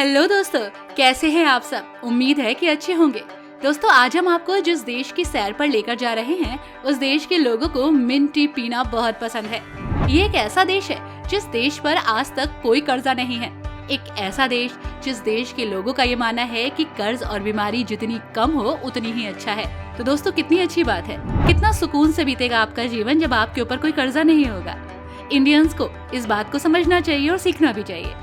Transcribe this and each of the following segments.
Hello दोस्तों, कैसे हैं आप सब। उम्मीद है कि अच्छे होंगे। दोस्तों, आज हम आपको जिस देश की सैर पर लेकर जा रहे हैं उस देश के लोगों को मिंट टी पीना बहुत पसंद है। ये एक ऐसा देश है जिस देश पर आज तक कोई कर्जा नहीं है। एक ऐसा देश जिस देश के लोगों का ये मानना है कि कर्ज और बीमारी जितनी कम हो उतनी ही अच्छा है। तो दोस्तों, कितनी अच्छी बात है। कितना सुकून से बीतेगा आपका जीवन जब आपके ऊपर कोई कर्जा नहीं होगा। इंडियंस को इस बात को समझना चाहिए और सीखना भी चाहिए।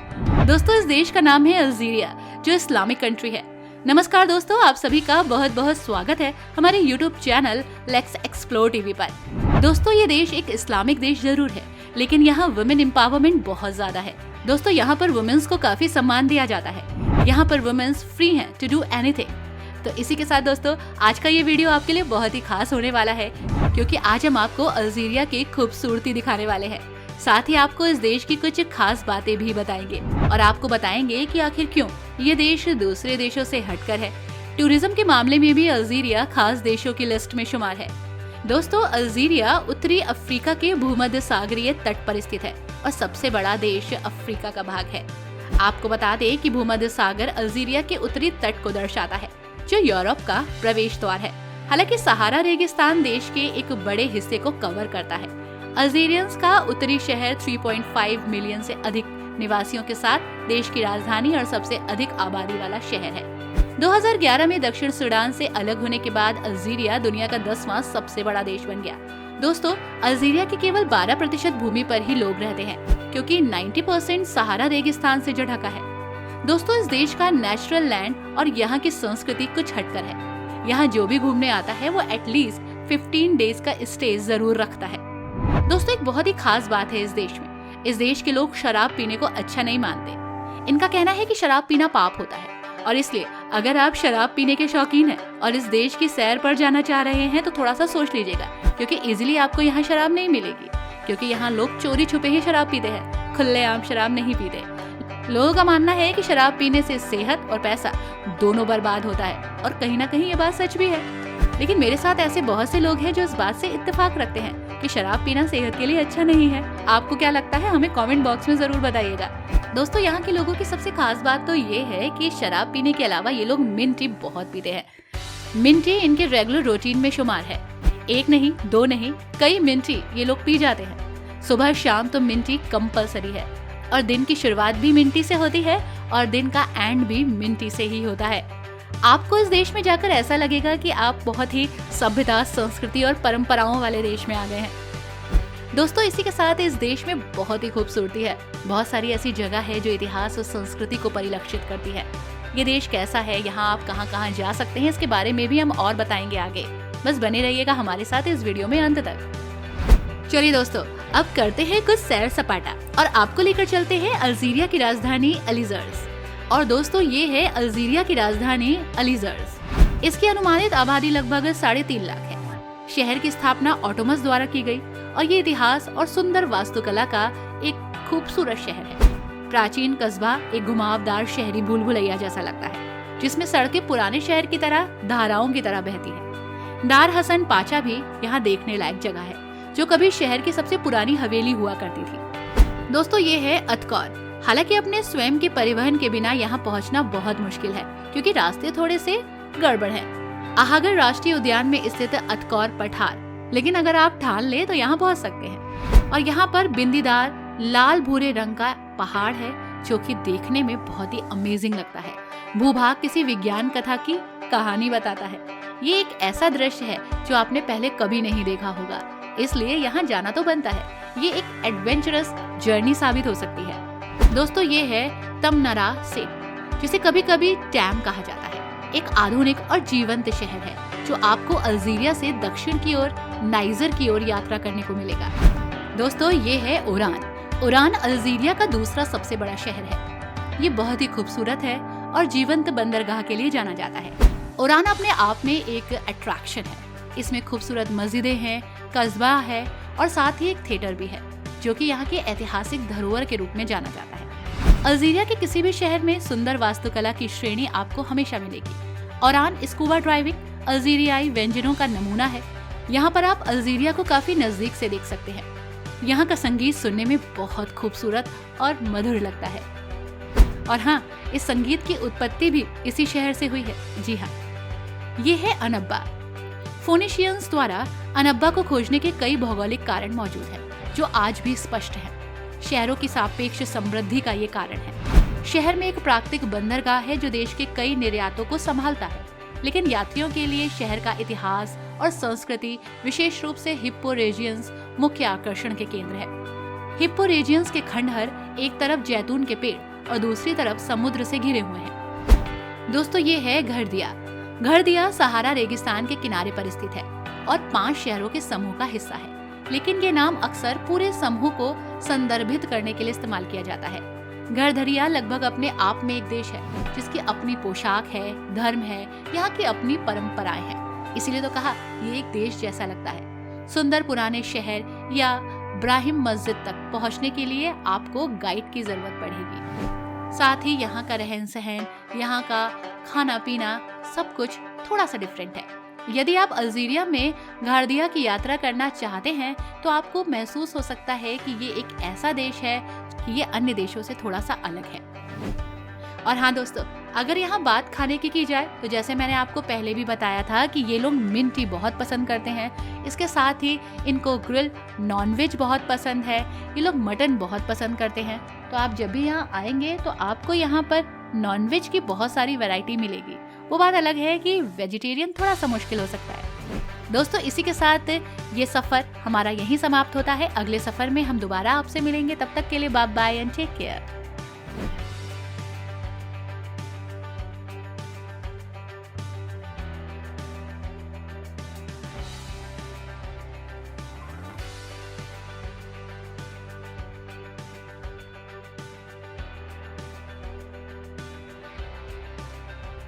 दोस्तों, इस देश का नाम है अल्जीरिया, जो इस्लामिक कंट्री है। नमस्कार दोस्तों, आप सभी का बहुत बहुत स्वागत है हमारे YouTube channel let's explore TV पर। दोस्तों, ये देश एक इस्लामिक देश जरूर है, लेकिन यहाँ वुमेन एम्पावरमेंट बहुत ज्यादा है। दोस्तों, यहाँ पर वुमेन्स को काफी सम्मान दिया जाता है। यहाँ पर वुमेन्स फ्री हैं टू डू एनीथिंग। तो इसी के साथ दोस्तों, आज का ये वीडियो आपके लिए बहुत ही खास होने वाला है, क्योंकि आज हम आपको अल्जीरिया की खूबसूरती दिखाने वाले हैं। साथ ही आपको इस देश की कुछ खास बातें भी बताएंगे और आपको बताएंगे कि आखिर क्यों ये देश दूसरे देशों से हटकर है। टूरिज्म के मामले में भी अल्जीरिया खास देशों की लिस्ट में शुमार है। दोस्तों, अल्जीरिया उत्तरी अफ्रीका के भूमध्य सागरीय तट पर स्थित है और सबसे बड़ा देश अफ्रीका का भाग है। आपको बता दें कि भूमध्य सागर अल्जीरिया के उत्तरी तट को दर्शाता है, जो यूरोप का प्रवेश द्वार है। हालांकि सहारा रेगिस्तान देश के एक बड़े हिस्से को कवर करता है। अल्जीरियंस का उत्तरी शहर 3.5 मिलियन से अधिक निवासियों के साथ देश की राजधानी और सबसे अधिक आबादी वाला शहर है। 2011 में दक्षिण सूडान से अलग होने के बाद अल्जीरिया दुनिया का 10वां सबसे बड़ा देश बन गया। दोस्तों, अल्जीरिया की केवल 12% भूमि पर ही लोग रहते हैं, क्योंकि 90% सहारा रेगिस्तान से जो ढका है। दोस्तों, इस देश का नेचुरल लैंड और यहाँ की संस्कृति कुछ हटकर है। यहाँ जो भी घूमने आता है वो एटलीस्ट 15 डेज का स्टे जरूर रखता है। दोस्तों, एक बहुत ही खास बात है इस देश में। इस देश के लोग शराब पीने को अच्छा नहीं मानते। इनका कहना है कि शराब पीना पाप होता है, और इसलिए अगर आप शराब पीने के शौकीन हैं और इस देश की सैर पर जाना चाह रहे हैं तो थोड़ा सा सोच लीजिएगा, क्योंकि इजीली आपको यहाँ शराब नहीं मिलेगी। क्योंकि यहाँ लोग चोरी छुपे ही शराब पीते हैं, खुलेआम शराब नहीं पीते। लोगों का मानना है कि शराब पीने से सेहत और पैसा दोनों बर्बाद होता है, और कहीं ना कहीं ये बात सच भी है। लेकिन मेरे साथ ऐसे बहुत से लोग हैं जो इस बात से इत्तेफाक रखते हैं कि शराब पीना सेहत के लिए अच्छा नहीं है। आपको क्या लगता है, हमें कमेंट बॉक्स में जरूर बताइएगा। दोस्तों, यहाँ के लोगों की सबसे खास बात तो ये है कि शराब पीने के अलावा ये लोग मिंट टी बहुत पीते हैं। मिंट टी इनके रेगुलर रूटीन में शुमार है। एक नहीं, दो नहीं, कई मिंट टी ये लोग पी जाते हैं। सुबह शाम तो मिंट टी कंपलसरी है, और दिन की शुरुआत भी मिंट टी से होती है और दिन का एंड भी मिंट टी से ही होता है। आपको इस देश में जाकर ऐसा लगेगा कि आप बहुत ही सभ्यता, संस्कृति और परंपराओं वाले देश में आ गए हैं। दोस्तों, इसी के साथ इस देश में बहुत ही खूबसूरती है। बहुत सारी ऐसी जगह है जो इतिहास और संस्कृति को परिलक्षित करती है। ये देश कैसा है, यहाँ आप कहाँ कहाँ जा सकते हैं, इसके बारे में भी हम और बताएंगे आगे। बस बने रहिएगा हमारे साथ इस वीडियो में अंत तक। चलिए दोस्तों, अब करते हैं कुछ सैर सपाटा और आपको लेकर चलते हैं अल्जीरिया की राजधानी अलीजर्स। और दोस्तों, ये है अल्जीरिया की राजधानी अलीजर्स। इसकी अनुमानित आबादी लगभग 3.5 लाख है। शहर की स्थापना ऑटोमस द्वारा की गई और ये इतिहास और सुंदर वास्तुकला का एक खूबसूरत शहर है। प्राचीन कस्बा एक घुमावदार शहरी भूल भुलैया जैसा लगता है, जिसमें सड़कें पुराने शहर की तरह धाराओं की तरह बहती है। दार हसन पाचा भी यहाँ देखने लायक जगह है, जो कभी शहर की सबसे पुरानी हवेली हुआ करती थी। दोस्तों, ये है अतकौर। हालांकि अपने स्वयं के परिवहन के बिना यहाँ पहुँचना बहुत मुश्किल है, क्योंकि रास्ते थोड़े से गड़बड़ हैं। आहागर राष्ट्रीय उद्यान में स्थित अतकौर पठार, लेकिन अगर आप ठान ले तो यहाँ पहुँच सकते हैं। और यहाँ पर बिंदीदार लाल भूरे रंग का पहाड़ है, जो कि देखने में बहुत ही अमेजिंग लगता है। भूभाग किसी विज्ञान कथा की कहानी बताता है। ये एक ऐसा दृश्य है जो आपने पहले कभी नहीं देखा होगा, इसलिए यहाँ जाना तो बनता है। ये एक एडवेंचरस जर्नी साबित हो सकती है। दोस्तों, ये है तमनरा सेप, जिसे कभी कभी टैम कहा जाता है। एक आधुनिक और जीवंत शहर है जो आपको अल्जीरिया से दक्षिण की ओर नाइजर की ओर यात्रा करने को मिलेगा। दोस्तों, ये है ओरान। ओरान अल्जीरिया का दूसरा सबसे बड़ा शहर है। ये बहुत ही खूबसूरत है और जीवंत बंदरगाह के लिए जाना जाता है। ओरान अपने आप में एक अट्रैक्शन है। इसमें खूबसूरत मस्जिदें हैं, कस्बा है और साथ ही एक थिएटर भी है, जो कि यहाँ के ऐतिहासिक धरोहर के रूप में जाना जाता है। अल्जीरिया के किसी भी शहर में सुंदर वास्तुकला की श्रेणी आपको हमेशा मिलेगी। ओरान स्कूबा ड्राइविंग अल्जीरियाई व्यंजनों का नमूना है। यहाँ पर आप अल्जीरिया को काफी नजदीक से देख सकते हैं। यहाँ का संगीत सुनने में बहुत खूबसूरत और मधुर लगता है। और हाँ, इस संगीत की उत्पत्ति भी इसी शहर से हुई है। जी हाँ, ये है अनब्बा। फोनिशियंस द्वारा अनब्बा को खोजने के कई भौगोलिक कारण मौजूद हैं, जो आज भी स्पष्ट हैं। शहरों की सापेक्ष समृद्धि का ये कारण है। शहर में एक प्राकृतिक बंदरगाह है जो देश के कई निर्यातों को संभालता है, लेकिन यात्रियों के लिए शहर का इतिहास और संस्कृति, विशेष रूप से हिप्पो रेजियंस, मुख्य आकर्षण के केंद्र है। हिप्पो रेजियंस के खंडहर एक तरफ जैतून के पेड़ और दूसरी तरफ समुद्र से घिरे हुए हैं। दोस्तों, ये है घरदिया। घरदिया सहारा रेगिस्तान के किनारे पर स्थित है और 5 शहरों के समूह का हिस्सा है, लेकिन ये नाम अक्सर पूरे समूह को संदर्भित करने के लिए इस्तेमाल किया जाता है। घरधरिया लगभग अपने आप में एक देश है, जिसकी अपनी पोशाक है, धर्म है, यहाँ की अपनी परंपराएं हैं। इसीलिए तो कहा ये एक देश जैसा लगता है। सुंदर पुराने शहर या ब्राहिम मस्जिद तक पहुँचने के लिए आपको गाइड की जरूरत पड़ेगी। साथ ही यहाँ का रहन सहन, यहाँ का खाना पीना, सब कुछ थोड़ा सा डिफरेंट है। यदि आप अल्जीरिया में घरदिया की यात्रा करना चाहते हैं तो आपको महसूस हो सकता है कि ये एक ऐसा देश है कि ये अन्य देशों से थोड़ा सा अलग है। और हाँ दोस्तों, अगर यहाँ बात खाने की जाए तो जैसे मैंने आपको पहले भी बताया था कि ये लोग मिंट टी बहुत पसंद करते हैं। इसके साथ ही इनको ग्रिल नॉनवेज बहुत पसंद है। ये लोग मटन बहुत पसंद करते हैं। तो आप जब भी यहाँ आएंगे तो आपको यहाँ पर नॉनवेज की बहुत सारी वैरायटी मिलेगी। वो बात अलग है कि वेजिटेरियन थोड़ा सा मुश्किल हो सकता है। दोस्तों, इसी के साथ ये सफर हमारा यहीं समाप्त होता है। अगले सफर में हम दोबारा आपसे मिलेंगे। तब तक के लिए bye bye and take care.